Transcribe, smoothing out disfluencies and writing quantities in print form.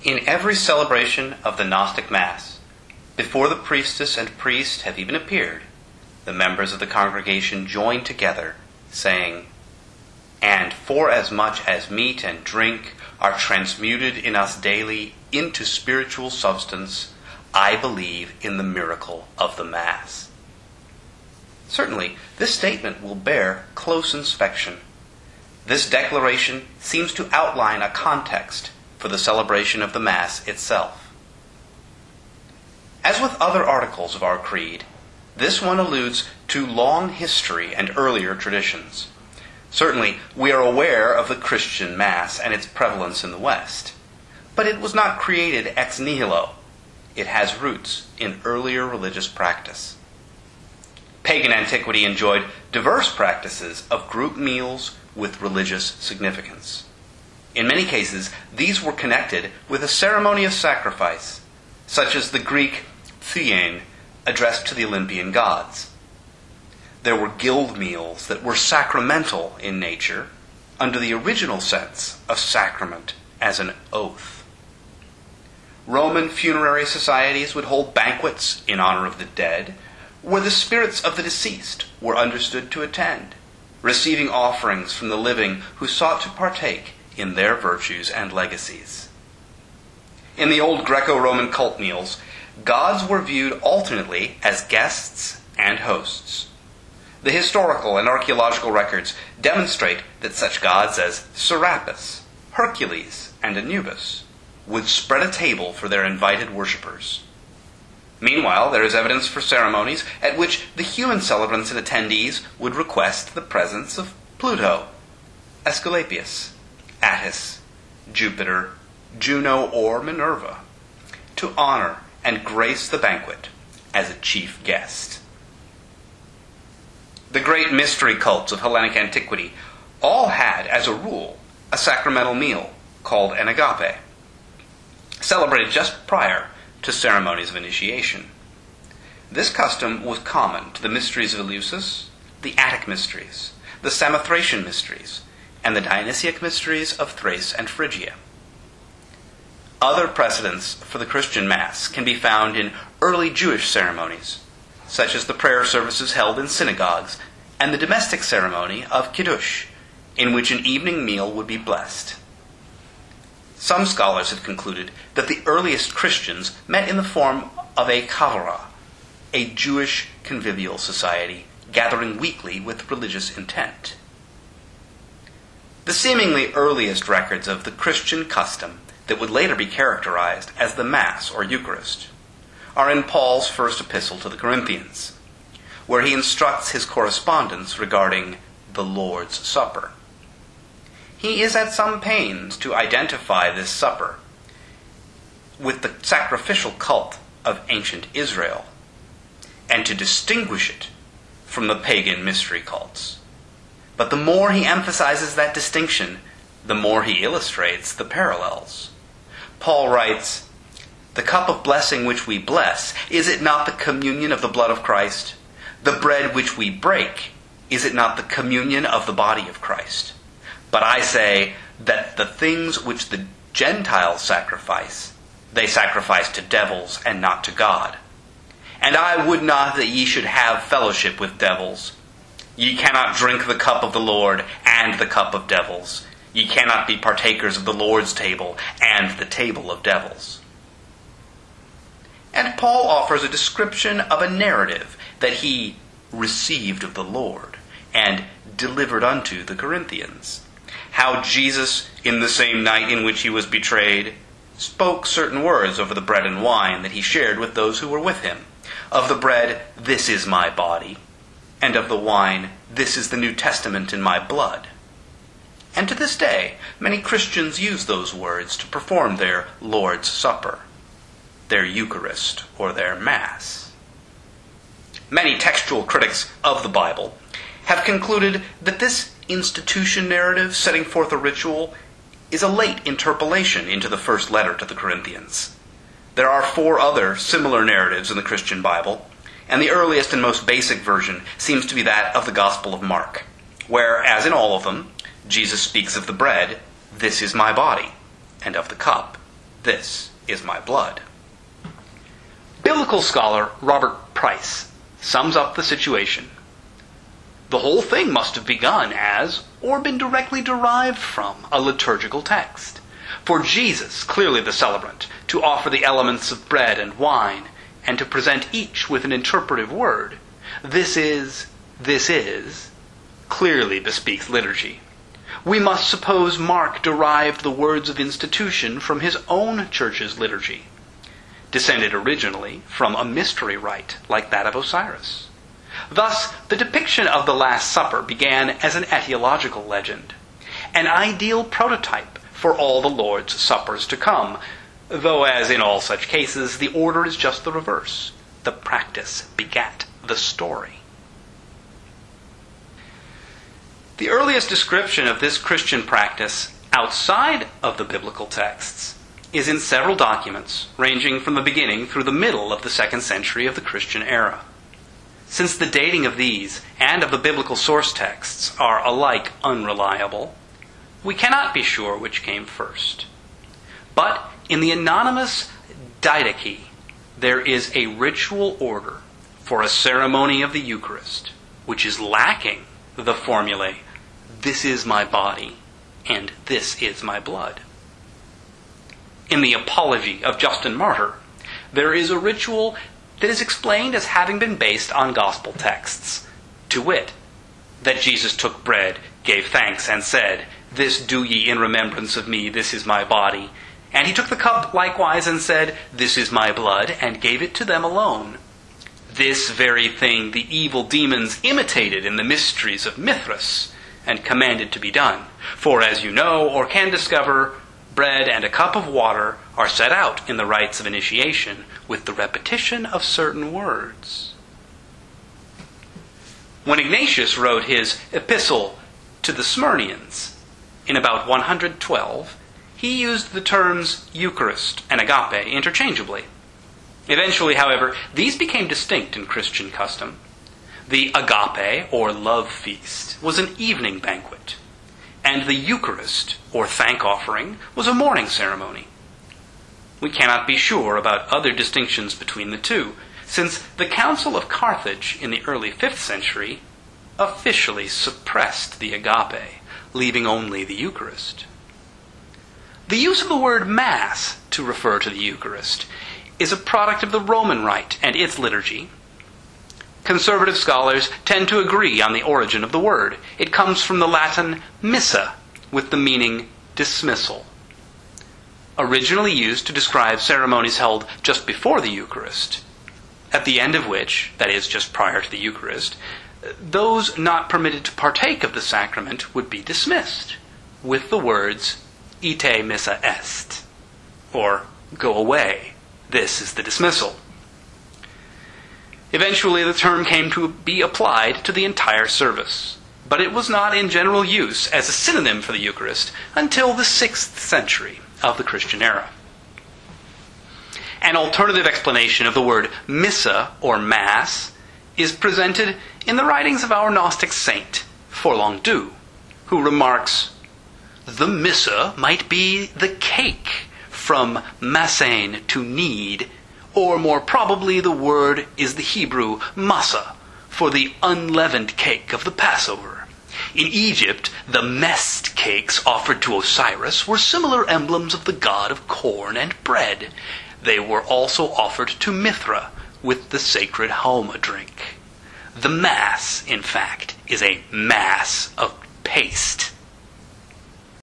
In every celebration of the Gnostic Mass, before the priestess and priest have even appeared, the members of the congregation join together, saying, "And forasmuch as meat and drink are transmuted in us daily into spiritual substance, I believe in the miracle of the Mass." Certainly, this statement will bear close inspection. This declaration seems to outline a context for the celebration of the Mass itself. As with other articles of our creed, this one alludes to long history and earlier traditions. Certainly, we are aware of the Christian Mass and its prevalence in the West. But it was not created ex nihilo. It has roots in earlier religious practice. Pagan antiquity enjoyed diverse practices of group meals with religious significance. In many cases, these were connected with a ceremony of sacrifice, such as the Greek thein addressed to the Olympian gods. There were guild meals that were sacramental in nature, under the original sense of sacrament as an oath. Roman funerary societies would hold banquets in honor of the dead, where the spirits of the deceased were understood to attend, receiving offerings from the living who sought to partake in their virtues and legacies. In the old Greco-Roman cult meals, gods were viewed alternately as guests and hosts. The historical and archaeological records demonstrate that such gods as Serapis, Hercules, and Anubis would spread a table for their invited worshippers. Meanwhile, there is evidence for ceremonies at which the human celebrants and attendees would request the presence of Pluto, Aesculapius, Attis, Jupiter, Juno, or Minerva, to honor and grace the banquet as a chief guest. The great mystery cults of Hellenic antiquity all had, as a rule, a sacramental meal called an agape, celebrated just prior to ceremonies of initiation. This custom was common to the mysteries of Eleusis, the Attic mysteries, the Samothracian mysteries, and the Dionysiac mysteries of Thrace and Phrygia. Other precedents for the Christian Mass can be found in early Jewish ceremonies, such as the prayer services held in synagogues and the domestic ceremony of Kiddush, in which an evening meal would be blessed. Some scholars have concluded that the earliest Christians met in the form of a kavara, a Jewish convivial society gathering weekly with religious intent. The seemingly earliest records of the Christian custom that would later be characterized as the Mass or Eucharist are in Paul's first epistle to the Corinthians, where he instructs his correspondents regarding the Lord's Supper. He is at some pains to identify this supper with the sacrificial cult of ancient Israel and to distinguish it from the pagan mystery cults. But the more he emphasizes that distinction, the more he illustrates the parallels. Paul writes, "The cup of blessing which we bless, is it not the communion of the blood of Christ? The bread which we break, is it not the communion of the body of Christ? But I say that the things which the Gentiles sacrifice, they sacrifice to devils and not to God. And I would not that ye should have fellowship with devils. Ye cannot drink the cup of the Lord and the cup of devils. Ye cannot be partakers of the Lord's table and the table of devils." And Paul offers a description of a narrative that he received of the Lord and delivered unto the Corinthians. How Jesus, in the same night in which he was betrayed, spoke certain words over the bread and wine that he shared with those who were with him. Of the bread, "This is my body," and of the wine, "This is the New Testament in my blood." And to this day, many Christians use those words to perform their Lord's Supper, their Eucharist, or their Mass. Many textual critics of the Bible have concluded that this institution narrative setting forth a ritual is a late interpolation into the first letter to the Corinthians. There are 4 other similar narratives in the Christian Bible, and the earliest and most basic version seems to be that of the Gospel of Mark, where, as in all of them, Jesus speaks of the bread, "This is my body," and of the cup, This is my blood. Biblical scholar Robert Price sums up the situation. The whole thing must have begun as, or been directly derived from, a liturgical text. For Jesus, clearly the celebrant, to offer the elements of bread and wine, and to present each with an interpretive word, this is, clearly bespeaks liturgy. We must suppose Mark derived the words of institution from his own church's liturgy, descended originally from a mystery rite like that of Osiris. Thus, the depiction of the Last Supper began as an etiological legend, an ideal prototype for all the Lord's suppers to come, though as in all such cases, the order is just the reverse. The practice begat the story. The earliest description of this Christian practice outside of the biblical texts is in several documents ranging from the beginning through the middle of the 2nd century of the Christian era. Since the dating of these and of the biblical source texts are alike unreliable, we cannot be sure which came first. But in the anonymous Didache, there is a ritual order for a ceremony of the Eucharist, which is lacking the formulae, "This is my body," and "This is my blood." In the Apology of Justin Martyr, there is a ritual that is explained as having been based on gospel texts, to wit, that Jesus took bread, gave thanks, and said, "This do ye in remembrance of me, this is my body." And he took the cup likewise and said, "This is my blood," and gave it to them alone. This very thing the evil demons imitated in the mysteries of Mithras, and commanded to be done. For as you know, or can discover, bread and a cup of water are set out in the rites of initiation with the repetition of certain words. When Ignatius wrote his epistle to the Smyrnians in about 112, he used the terms Eucharist and agape interchangeably. Eventually, however, these became distinct in Christian custom. The agape, or love feast, was an evening banquet, and the Eucharist, or thank offering, was a morning ceremony. We cannot be sure about other distinctions between the two, since the Council of Carthage in the early 5th century officially suppressed the agape, leaving only the Eucharist. The use of the word Mass to refer to the Eucharist is a product of the Roman Rite and its liturgy. Conservative scholars tend to agree on the origin of the word. It comes from the Latin missa, with the meaning dismissal. Originally used to describe ceremonies held just before the Eucharist, at the end of which, that is, just prior to the Eucharist, those not permitted to partake of the sacrament would be dismissed, with the words, "Ite missa est," or "Go away, this is the dismissal." Eventually, the term came to be applied to the entire service, but it was not in general use as a synonym for the Eucharist until the 6th century of the Christian era. An alternative explanation of the word missa, or Mass, is presented in the writings of our Gnostic saint, Forlong-Du, who remarks, "The missa might be the cake, from massein, to knead, or more probably the word is the Hebrew masa, for the unleavened cake of the Passover. In Egypt, the mest cakes offered to Osiris were similar emblems of the god of corn and bread. They were also offered to Mithra with the sacred Homa drink. The Mass, in fact, is a mass of paste."